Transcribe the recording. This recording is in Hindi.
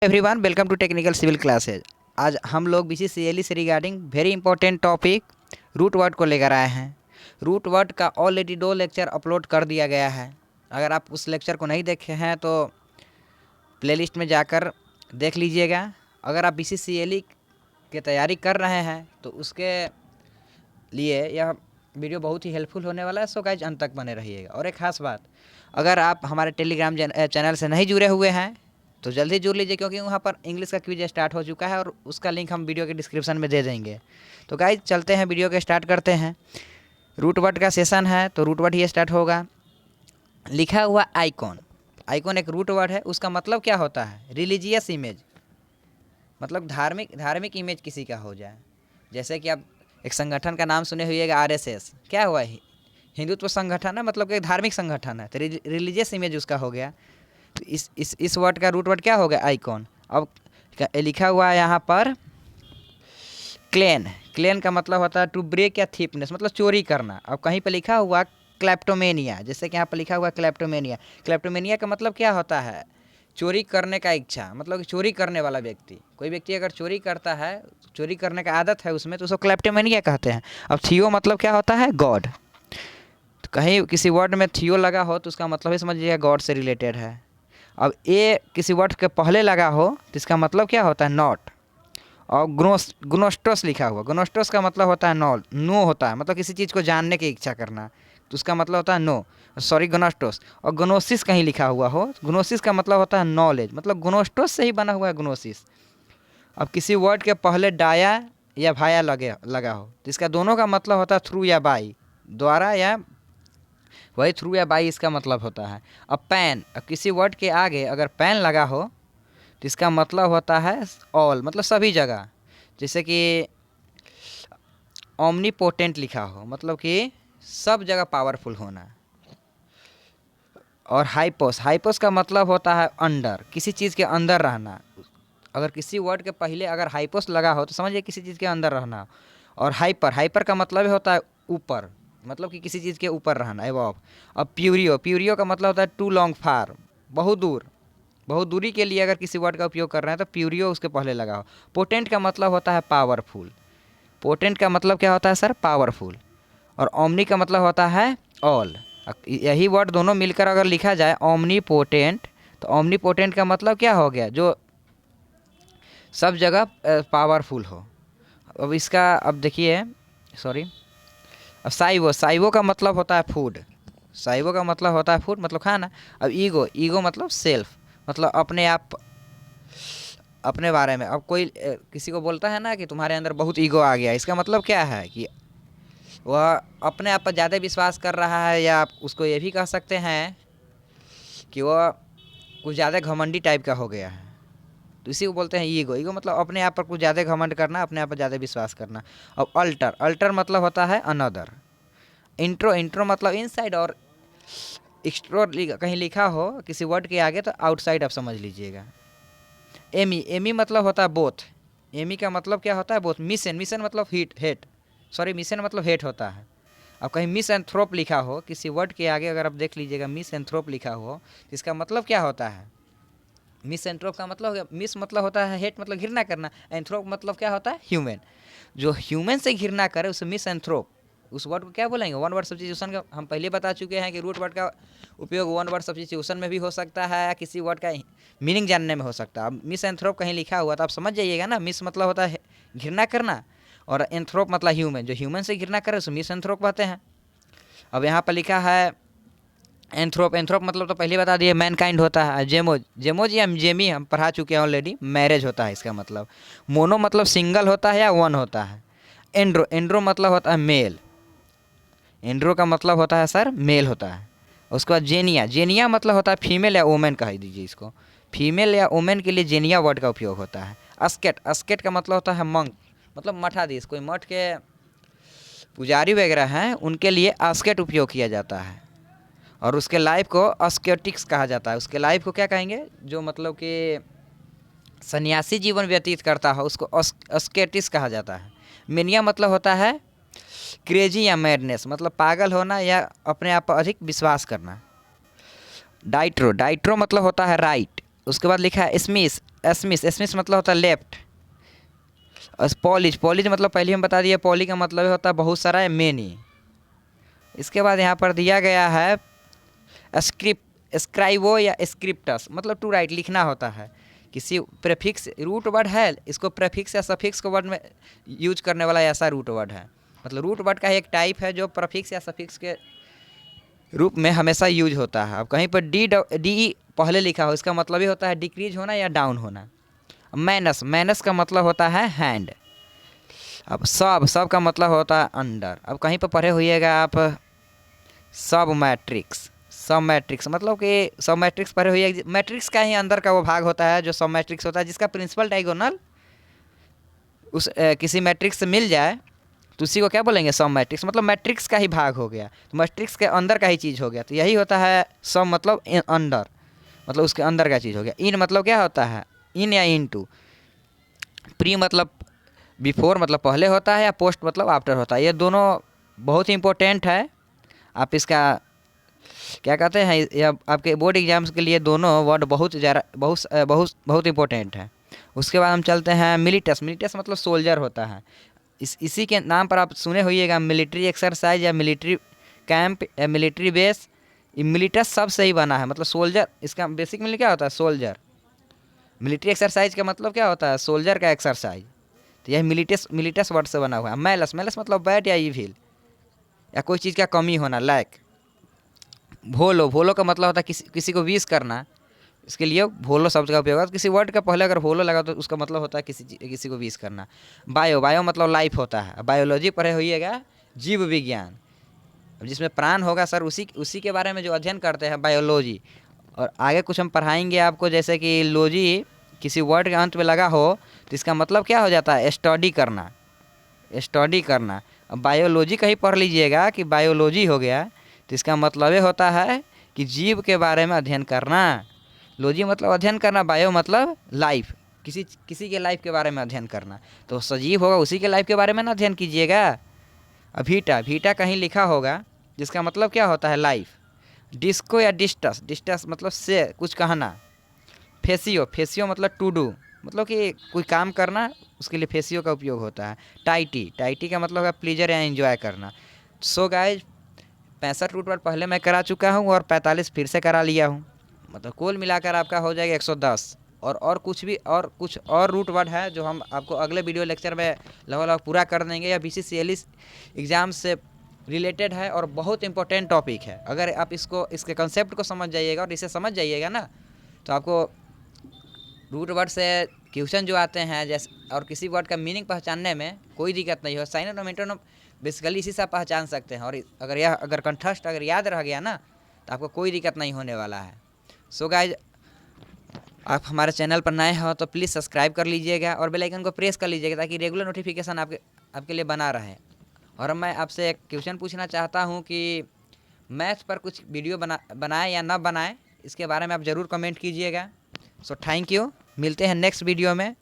Everyone welcome to technical civil classes. आज हम लोग बीसीसीएलई से regarding very important topic root word को लेकर आए हैं। रूट वर्ड का ऑलरेडी 2 लेक्चर अपलोड कर दिया गया है। अगर आप उस लेक्चर को नहीं देखे हैं तो प्लेलिस्ट में जाकर देख लीजिएगा। अगर आप बीसीसीएलई की तैयारी कर रहे हैं तो उसके लिए यह वीडियो बहुत ही हेल्पफुल होने वाला है। सो गाइज अंत तक बने रहिएगा। और एक खास बात, अगर आप हमारे टेलीग्राम चैनल से नहीं जुड़े हुए हैं तो जल्दी जुड़ लीजिए, क्योंकि वहाँ पर इंग्लिश का क्विज स्टार्ट हो चुका है और उसका लिंक हम वीडियो के डिस्क्रिप्शन में दे देंगे। तो गाइज चलते हैं, वीडियो के स्टार्ट करते हैं। रूट वर्ड का सेशन है तो रूट वर्ड ही स्टार्ट होगा। लिखा हुआ आइकॉन, आइकॉन एक रूट वर्ड है। उसका मतलब क्या होता है? रिलीजियस इमेज, मतलब धार्मिक इमेज किसी का हो जाए। जैसे कि आप एक संगठन का नाम सुने होइएगा, आरएसएस। क्या हुआ? हिंदुत्व संगठन है, मतलब कि धार्मिक संगठन है, तो रिलीजियस इमेज उसका हो गया। तो इस वर्ड का रूट वर्ड क्या हो गया? आइकॉन। अब लिखा हुआ है यहाँ पर क्लेन। क्लेन का मतलब होता है टू ब्रेक या थीपनेस, मतलब चोरी करना। अब कहीं पर लिखा हुआ क्लैप्टोमेनिया, जैसे कि यहाँ पर लिखा हुआ क्लैप्टोमेनिया। क्लैप्टोमेनिया का मतलब क्या होता है? चोरी करने का इच्छा, मतलब चोरी करने वाला व्यक्ति। कोई व्यक्ति अगर चोरी करता है, चोरी करने का आदत है उसमें, तो उसको क्लैप्टोमेनिया कहते हैं। अब थियो मतलब क्या होता है? गॉड। तो कहीं किसी वर्ड में थियो लगा हो तो उसका मतलब ही समझिएगा गॉड से रिलेटेड है। अब ए किसी वर्ड के पहले लगा हो तो इसका मतलब क्या होता है? नॉट। और ग्नोस्टोस लिखा हुआ, ग्नोस्टोस का मतलब होता है नो होता है, मतलब किसी चीज़ को जानने की इच्छा करना, तो उसका मतलब होता है नो, सॉरी ग्नोस्टोस। और ग्नोसिस कहीं लिखा हुआ हो, ग्नोसिस का मतलब होता है नॉलेज, मतलब ग्नोस्टोस से ही बना हुआ है ग्नोसिस। अब किसी वर्ड के पहले डाया या भाया लगा हो तो इसका दोनों का मतलब होता है थ्रू या बाई, द्वारा या वही थ्रू या बाई इसका मतलब होता है। अब पैन, अब किसी वर्ड के आगे अगर पैन लगा हो तो इसका मतलब होता है ऑल, मतलब सभी जगह। जैसे कि ओमनीपोटेंट लिखा हो, मतलब कि सब जगह पावरफुल होना। और हाइपोस, हाइपोस का मतलब होता है अंडर, किसी चीज़ के अंदर रहना। अगर किसी वर्ड के पहले अगर हाइपोस लगा हो तो समझिए किसी चीज़ के अंदर रहना। और हाइपर, हाइपर का मतलब होता है ऊपर, मतलब कि किसी चीज़ के ऊपर रहना, एबव। अब प्यूरियो, प्यूरियो का मतलब होता है टू लॉन्ग फार, बहुत दूर, बहुत दूरी के लिए अगर किसी वर्ड का उपयोग कर रहे हैं तो प्यूरियो उसके पहले लगा हो। पोटेंट का मतलब होता है पावरफुल। पोटेंट का मतलब क्या होता है सर? पावरफुल। और ओमनी का मतलब होता है ऑल। यही वर्ड दोनों मिलकर अगर लिखा जाए ओमनी पोटेंट, तो ओमनी पोटेंट का मतलब क्या हो गया? जो सब जगह पावरफुल हो। अब इसका अब देखिए, सॉरी, अब साइवो, साइवो का मतलब होता है फूड। साइवो का मतलब होता है फूड, मतलब खाना। अब ईगो, ईगो मतलब सेल्फ, मतलब अपने आप, अपने बारे में। अब कोई किसी को बोलता है ना कि तुम्हारे अंदर बहुत ईगो आ गया, इसका मतलब क्या है? कि वह अपने आप पर ज़्यादा विश्वास कर रहा है, या आप उसको ये भी कह सकते हैं कि वह कुछ ज़्यादा घमंडी टाइप का हो गया है, तो इसी को बोलते हैं ईगो। ईगो मतलब अपने आप पर कुछ ज़्यादा घमंड करना, अपने आप पर ज़्यादा विश्वास करना। अब अल्टर, अल्टर मतलब होता है अनदर। इंट्रो, इंट्रो मतलब इनसाइड। और एक्सट्रो कहीं लिखा हो किसी वर्ड के आगे तो आउटसाइड आप समझ लीजिएगा। एमी, एमी मतलब होता है बोथ। एमी का मतलब क्या होता है? बोथ। मिशन, मिशन मतलब हेट, सॉरी मिशन मतलब हेट होता है। अब कहीं मिस एंथ्रोप लिखा हो किसी वर्ड के आगे, अगर आप देख लीजिएगा मिस एंथ्रोप लिखा हो तो इसका मतलब क्या होता है? मिस एंथ्रोप का मतलब, मिस मतलब होता है हेट, मतलब घृणा करना। एंथ्रोप मतलब क्या होता है? ह्यूमन। जो ह्यूमन से घृणा करे उसे मिस एंथ्रोप, उस वर्ड को क्या बोलेंगे? वन वर्ड सब्स्टिट्यूशन का हम पहले बता चुके हैं कि रूट वर्ड का उपयोग वन वर्ड सब्स्टिट्यूशन में भी हो सकता है, किसी वर्ड का मीनिंग जानने में हो सकता है। अब मिस एंथ्रोप कहीं लिखा हुआ तो आप समझ जाइएगा ना, मिस मतलब होता है घृणा करना, और एंथ्रोप मतलब ह्यूमन, जो ह्यूमन से घृणा करे उसे मिस एंथ्रोप कहते हैं। अब यहाँ पर लिखा है एंथ्रोप, एंथ्रोप मतलब तो पहले बता दिए मैनकाइंड होता है। जेमोज, जेमोज या जेमी हम पढ़ा चुके हैं ऑलरेडी, मैरिज होता है इसका मतलब। मोनो मतलब सिंगल होता है या वन होता है। एंड्रो, एंड्रो मतलब होता है मेल, एंड्रो का मतलब होता है सर मेल होता है। उसके बाद जेनिया, जेनिया मतलब होता है फीमेल या वोमेन कह दीजिए इसको, फीमेल या वोमेन के लिए जेनिया वर्ड का उपयोग होता है। अस्केट, अस्केट का मतलब होता है मंक, मतलब मठाधीश, कोई मठ के पुजारी वगैरह हैं उनके लिए अस्केट उपयोग किया जाता है। और उसके लाइफ को अस्केटिक्स कहा जाता है। उसके लाइफ को क्या कहेंगे? जो मतलब कि सन्यासी जीवन व्यतीत करता है उसको अस्केटिक्स कहा जाता है। मेनिया मतलब होता है क्रेजी या मैडनेस, मतलब पागल होना या अपने आप पर अधिक विश्वास करना। डाइट्रो, डाइट्रो मतलब होता है राइट, उसके बाद लिखा है स्मिस, स्मिस, स्मिस मतलब होता है लेफ्ट। और पॉलिश, पॉलिश मतलब पहले हम बता दिए, पॉली का मतलब होता है बहुत सारा, मेनी। इसके बाद यहाँ पर दिया गया है स्क्रिप्ट, स्क्राइबो या स्क्रिप्टस मतलब टू राइट, लिखना होता है। किसी प्रेफिक्स, रूट वर्ड है, इसको प्रेफिक्स या सफिक्स को वर्ड में यूज करने वाला ऐसा रूट वर्ड है। मतलब रूट वर्ड का एक टाइप है जो प्रेफिक्स या सफिक्स के रूप में हमेशा यूज होता है। अब कहीं पर डी पहले लिखा हो, इसका मतलब ही होता है डिक्रीज होना या डाउन होना। मैनस, मैनस का मतलब होता है हैंड। अब सब, सब का मतलब होता है अंडर। अब कहीं पर पढ़े होइएगा आप सब मैट्रिक्स, सब मैट्रिक्स मतलब कि सब मैट्रिक्स पढ़े हुए, मैट्रिक्स का ही अंदर का वो भाग होता है जो सब मैट्रिक्स होता है, जिसका प्रिंसिपल डायगोनल उस किसी मैट्रिक्स से मिल जाए तो उसी को क्या बोलेंगे, सब मैट्रिक्स। मतलब मैट्रिक्स का ही भाग हो गया, तो मैट्रिक्स के अंदर का ही चीज़ हो गया, तो यही होता है सब मतलब अंडर, मतलब उसके अंदर का चीज़ हो गया। इन मतलब क्या होता है, इन या इन टू। प्री मतलब बिफोर मतलब पहले होता है, या पोस्ट मतलब आफ्टर होता है। ये दोनों बहुत ही इंपॉर्टेंट है। आप इसका क्या कहते हैं, या आपके बोर्ड एग्जाम्स के लिए दोनों वर्ड बहुत ज़्यादा बहुत इंपॉर्टेंट है। उसके बाद हम चलते हैं मिलिटस, मिलिटस मतलब सोल्जर होता है। इसी के नाम पर आप सुने होइएगा मिलिट्री एक्सरसाइज या मिलिट्री कैंप या मिलिट्री बेस। मिलिटस सब से ही बना है, मतलब सोल्जर, इसका बेसिक मीनिंग क्या होता है, सोल्जर। मिलिट्री एक्सरसाइज का मतलब क्या होता है, सोल्जर का एक्सरसाइज। तो यह मिलिटस, मिलिटस वर्ड से बना हुआ है। मैलस, मैलस मतलब बैड या इविल, या कोई चीज़ का कमी होना, लैक। भोलो, भोलो का मतलब होता है किसी को विश करना, इसके लिए भोलो शब्द का उपयोग होता है। किसी वर्ड का पहले अगर भोलो लगा तो उसका मतलब होता है किसी को विश करना। बायो, बायो मतलब लाइफ होता है। बायोलॉजी पढ़े होइएगा, जीव विज्ञान, अब जिसमें प्राण होगा सर, उसी के बारे में जो अध्ययन करते हैं बायोलॉजी। और आगे कुछ हम पढ़ाएंगे आपको, जैसे कि लॉजी किसी वर्ड के अंत में लगा हो तो इसका मतलब क्या हो जाता है, स्टडी करना, स्टडी करना। अब बायोलॉजी कहीं पढ़ लीजिएगा कि बायोलॉजी हो गया, तो इसका मतलब ये होता है कि जीव के बारे में अध्ययन करना। लॉजी मतलब अध्ययन करना, बायो मतलब लाइफ, किसी के लाइफ के बारे में अध्ययन करना। तो सजीव होगा उसी के लाइफ के बारे में ना अध्ययन कीजिएगा। अब भीटा, भीटा कहीं लिखा होगा जिसका मतलब क्या होता है, लाइफ। डिस्को या डिस्टस, डिस्टस मतलब से कुछ कहना। फेसियो, फेसियो मतलब टू डू, मतलब कि कोई काम करना, उसके लिए फेसियो का उपयोग होता है। टाइटी, टाइटी का मतलब है प्लीजर या एंजॉय करना। सो गाइज 65 रूट वर्ड पहले मैं करा चुका हूँ और 45 फिर से करा लिया हूँ, मतलब कुल मिलाकर आपका हो जाएगा 110। और कुछ भी और कुछ और रूट वर्ड है जो हम आपको अगले वीडियो लेक्चर में लगभग पूरा कर देंगे। या BCCL एग्ज़ाम से रिलेटेड है और बहुत इंपॉर्टेंट टॉपिक है। अगर आप इसके कंसेप्ट को समझ जाइएगा और इसे समझ जाइएगा ना, तो आपको रूट वर्ड से क्वेश्चन जो आते हैं जैसे, और किसी वर्ड का मीनिंग पहचानने में कोई दिक्कत नहीं हो। साइनोम और मेंटोनोम बेसिकली इसी से आप पहचान सकते हैं। और अगर कंठस्थ अगर याद रह गया ना, तो आपको कोई दिक्कत नहीं होने वाला है। सो गाइज, आप हमारे चैनल पर नए हो तो प्लीज़ सब्सक्राइब कर लीजिएगा और बेल आइकन को प्रेस कर लीजिएगा, ताकि रेगुलर नोटिफिकेशन आपके लिए बना रहे। और मैं आपसे एक क्वेश्चन पूछना चाहता हूँ कि मैथ पर कुछ वीडियो बनाए या ना बनाए, इसके बारे में आप ज़रूर कमेंट कीजिएगा। सो थैंक यू, मिलते हैं नेक्स्ट वीडियो में।